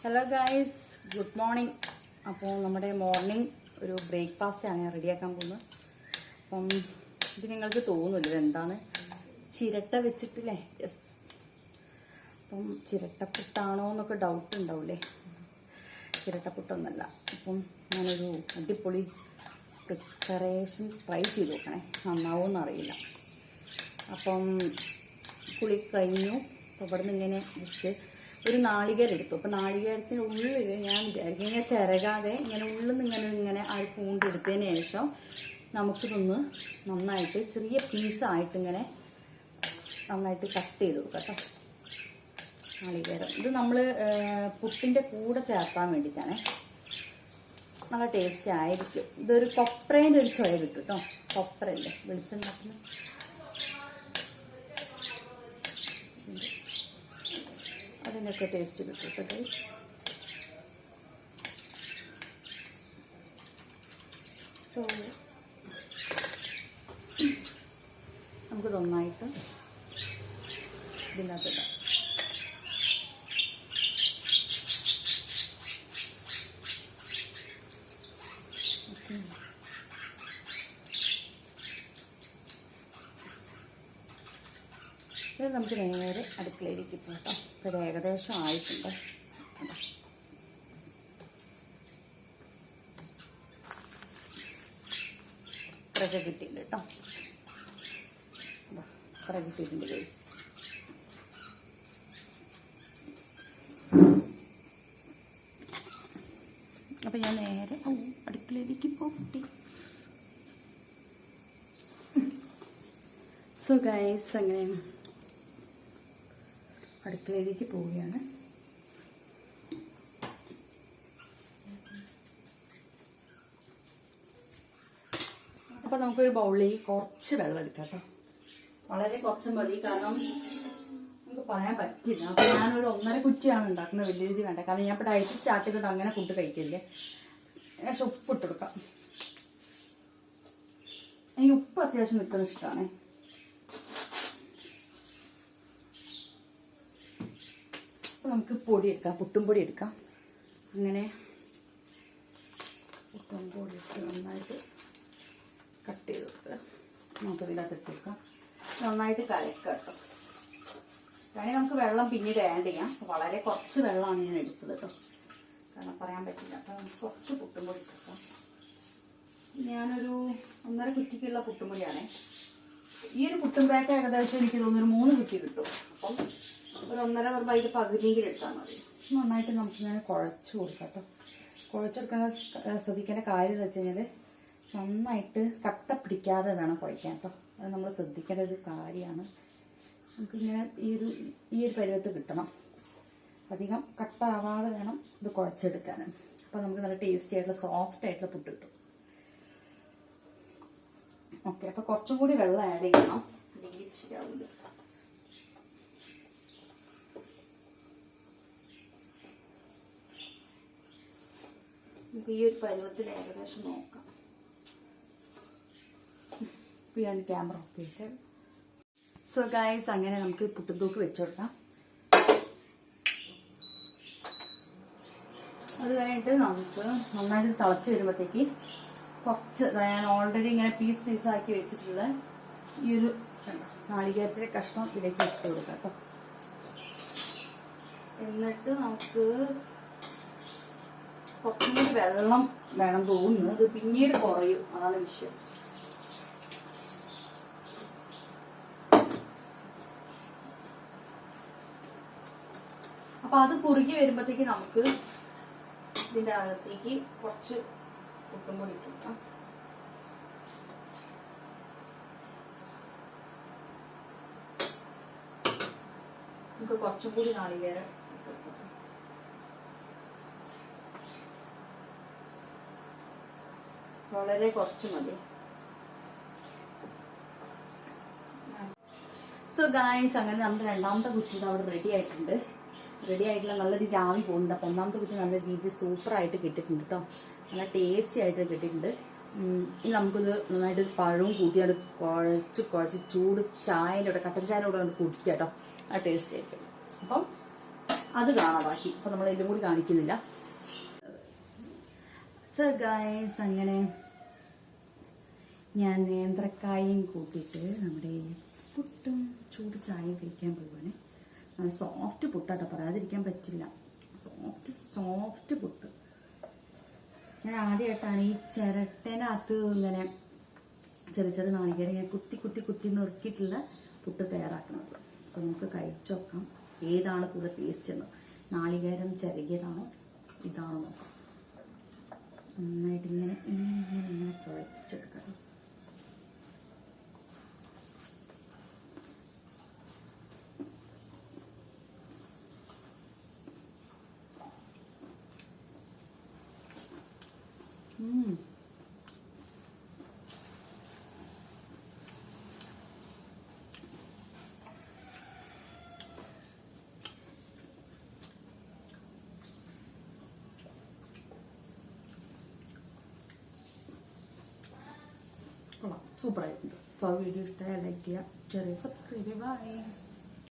Hello guys, good morning. അപ്പോൾ നമ്മുടെ morning ഒരു ബ്രേക്ക്ഫാസ്റ്റാണ് ഞാൻ റെഡിയാക്കാൻ പോകുന്നത്. അപ്പം ഇത് നിങ്ങൾക്ക് തോന്നുന്നില്ല എന്താണ് ചിരട്ട വെച്ചിട്ടില്ലേ? യെസ്. അപ്പം ചിരട്ടപ്പുട്ടാണോ എന്നൊക്കെ ഡൗട്ട് ഉണ്ടാവില്ലേ? ചിരട്ടപ്പുട്ടൊന്നല്ല. അപ്പം ഞാനൊരു അടിപൊളി പ്രിപ്പറേഷൻ ട്രൈ ചെയ്ത് നോക്കണേ, നന്നാവുമെന്ന് അറിയില്ല. അപ്പം കുളി കഴിഞ്ഞു. അപ്പോൾ ഇവിടെ നിന്ന് ഇങ്ങനെ ജസ്റ്റ് ഒരു നാളികേരം എടുത്തു. അപ്പോൾ നാളികേരത്തിന് ഉള്ളിൽ ഞാൻ വിചാരിക്കും ഇങ്ങനെ ചിരകാതെ ഇങ്ങനെ ഉള്ളിൽ നിന്ന് ഇങ്ങനെ ആ പൂണ്ടെടുത്തതിന് ശേഷം നമുക്കിതൊന്ന് നന്നായിട്ട് ചെറിയ പീസായിട്ട് ഇങ്ങനെ നന്നായിട്ട് കട്ട് ചെയ്ത് കൊടുക്കാം കേട്ടോ. നാളികേരം ഇത് നമ്മൾ പുട്ടിൻ്റെ കൂടെ ചേർക്കാൻ വേണ്ടിയിട്ടാണ്. നല്ല ടേസ്റ്റ് ആയിരിക്കും. ഇതൊരു കൊപ്രേൻ്റെ ഒരു ചുവ കിട്ടും കേട്ടോ. കൊപ്രയല്ലേ വെളിച്ചെണ്ണത്തിന്. അതിനൊക്കെ ടേസ്റ്റ് കിട്ടും കേട്ടോ ഗൈസ്. സോ നമുക്ക് നന്നായിട്ട് ഇതിനകത്തിടാം. ഇത് നമുക്ക് നേരെ അടുക്കളയിലേക്ക് പോകാം. ഇത് ഏകദേശം ആയിട്ടുണ്ട്. ഇത്രയൊക്കെ കിട്ടിയിട്ടുണ്ട് കേട്ടോ. ഇത്ര കിട്ടിയിട്ടുണ്ട് ഗൈസ്. അപ്പം ഞാൻ നേരെ അടുക്കളയിലേക്ക് പോട്ടി. സോ ഗൈസ്, അങ്ങനെ അടുക്കളയിലേക്ക് പോവുകയാണ്. അപ്പോൾ നമുക്കൊരു ബൗളിലേക്ക് കുറച്ച് വെള്ളം എടുക്കാം കേട്ടോ. വളരെ കുറച്ച് മതി, കാരണം നമുക്ക് പറയാൻ പറ്റില്ല. അപ്പോൾ ഞാനൊരു 1.5 കുറ്റിയാണ് ഉണ്ടാക്കുന്നത്. വലിയ രീതി വേണ്ട, കാരണം ഞാൻ ഇപ്പോൾ ഡയറ്റ് സ്റ്റാർട്ട് ചെയ്തിട്ട് അങ്ങനെ ഫുഡ് കഴിക്കില്ലേ. പക്ഷെ ഉപ്പ് ഇട്ട് കൊടുക്കാം. എനിക്ക് ഉപ്പ് അത്യാവശ്യം നിൽക്കുന്ന ഇഷ്ടമാണ്. നമുക്ക് പൊടി എടുക്കാം, പുട്ടും പൊടി എടുക്കാം. അങ്ങനെ പുട്ടും പൊടി ഇട്ട് നന്നായിട്ട് കട്ട് ചെയ്ത് കൊടുക്കുക. നമുക്ക് ഇതിനകത്ത് ഇട്ട് കൊടുക്കാം. നന്നായിട്ട് കലക്കുക കേട്ടോ. വേണമെങ്കിൽ നമുക്ക് വെള്ളം പിന്നീട് ആഡ് ചെയ്യാം. വളരെ കുറച്ച് വെള്ളമാണ് ഞാൻ എടുത്തത് കേട്ടോ, കാരണം പറയാൻ പറ്റില്ല. അപ്പോൾ നമുക്ക് കുറച്ച് പുട്ടും പൊടി ഇട്ട്. ഞാനൊരു 1.5 കുറ്റിക്കുള്ള പുട്ടും പൊടിയാണേ. ഈ ഒരു പുട്ടും പാക്ക് ഏകദേശം എനിക്ക് തോന്നുന്നു 3 കുറ്റി കിട്ടും. അപ്പം ഒരു 1.5 അതിൻ്റെ പകുതിയെങ്കിലും എടുത്താൽ മതി. നന്നായിട്ട് നമുക്കിങ്ങനെ കുഴച്ച് കൊടുക്കാം കേട്ടോ. കുഴച്ചെടുക്കുന്ന ശ്രദ്ധിക്കേണ്ട കാര്യം എന്ന് വെച്ച് കഴിഞ്ഞാൽ നന്നായിട്ട് കട്ട പിടിക്കാതെ വേണം കുഴയ്ക്കാൻ കേട്ടോ. അത് നമ്മൾ ശ്രദ്ധിക്കേണ്ട ഒരു കാര്യമാണ്. നമുക്കിങ്ങനെ ഈ ഒരു പരുവത്ത് കിട്ടണം. അധികം കട്ടാവാതെ വേണം ഇത് കുഴച്ചെടുക്കാനും. അപ്പോൾ നമുക്ക് നല്ല ടേസ്റ്റി ആയിട്ടുള്ള സോഫ്റ്റ് ആയിട്ടുള്ള പുട്ട് കിട്ടും. ഓക്കെ, അപ്പോൾ കുറച്ചും കൂടി വെള്ളം ആഡ് ചെയ്യണം, അല്ലെങ്കിൽ ശരിയാവില്ല. നമുക്ക് ഈ ഒരു പരുവത്തിൽ ഏകദേശം നോക്കാം. ഞാൻ ക്യാമറ ഓഫ് ചെയ്തിട്ട്. സോ ഗൈസ്, അങ്ങനെ നമുക്ക് പുട്ടും തൂക്ക് വെച്ച് കൊടുക്കാം. അത് കഴിഞ്ഞിട്ട് നമുക്ക് നന്നായിട്ട് തിളച്ച് വരുമ്പോഴത്തേക്ക് കുറച്ച് ഞാൻ ഓൾറെഡി ഇങ്ങനെ പീസാക്കി വെച്ചിട്ടുള്ള ഈ ഒരു നാളികേരത്തിലെ കഷ്ണം ഇതിലേക്ക് ഇട്ട് കൊടുക്കാം കേട്ടോ. എന്നിട്ട് നമുക്ക് കുറച്ചും കൂടി വെള്ളം വേണം തോന്നുന്നു. അത് പിന്നീട് കുറയും, അതാണ് വിഷയം. അപ്പൊ അത് കുറുകി വരുമ്പോഴത്തേക്ക് നമുക്ക് ഇതിൻ്റെ അകത്തേക്ക് കുറച്ച് പുട്ടും പൊടി ഇട്ട് കൊടുക്കാം. നമുക്ക് കുറച്ചും കൂടി നാളികേരം വളരെ കുറച്ച് മതി. സോ ഗായ്സ്, അങ്ങനെ നമ്മുടെ 2ാമത്തെ കുറ്റി അവിടെ റെഡി ആയിട്ടുണ്ട്. റെഡി ആയിട്ടുള്ള നല്ല രീതിയിൽ ആവി പോകുന്നുണ്ട്. അപ്പോൾ 1ാമത്തെ കുറ്റി നല്ല രീതിയിൽ സൂപ്പറായിട്ട് കിട്ടിയിട്ടുണ്ട് കേട്ടോ. നല്ല ടേസ്റ്റി ആയിട്ട് കിട്ടിയിട്ടുണ്ട്. ഇനി നമുക്കിത് നന്നായിട്ട് പഴവും കൂട്ടിയാണ്ട് കുഴച്ച് ചൂട് ചായൻ്റെ കൂടെ, കട്ടൻ ചായൻ്റെ കൂടെ കൊണ്ട് കുടിക്കുക കേട്ടോ. ആ ടേസ്റ്റ് ആയിരിക്കും. അപ്പം അത് കാണാം ബാക്കി. അപ്പം നമ്മൾ ഇതും കൂടി കാണിക്കുന്നില്ല. സോ ഗൈസ്, അങ്ങനെ ഞാൻ നേന്ത്രക്കായും കൂട്ടിയിട്ട് നമ്മുടെ പുട്ടും ചൂട് ചായയും കഴിക്കാൻ പോവാണ്. സോഫ്റ്റ് പുട്ടാട്ടോ, പറയാതിരിക്കാൻ പറ്റില്ല. സോഫ്റ്റ് പുട്ട്. ഞാൻ ആദ്യമായിട്ടാണ് ഈ ചിരട്ടേനകത്ത് ഇങ്ങനെ ചെറിയ നാളികേരം ഇങ്ങനെ കുത്തി നുറുക്കിയിട്ടുള്ള പുട്ട് തയ്യാറാക്കുന്നത്. സോ നമുക്ക് കഴിച്ചോക്കാം ഏതാണ് കൂടുതൽ ടേസ്റ്റ് എന്ന്. നാളികേരം ചിരകിയതാണോ ഇതാണോ നോക്കാം. നന്നായിട്ട് ഇങ്ങനെ കുഴച്ചെടുക്കാം. സൂപ്പറായിട്ടുണ്ട്. അപ്പോൾ വീഡിയോ ഇഷ്ടമായ ലൈക്ക് ചെയ്യുക, ചെറിയ സബ്സ്ക്രൈബ് ചെയ്യുക. ബൈ.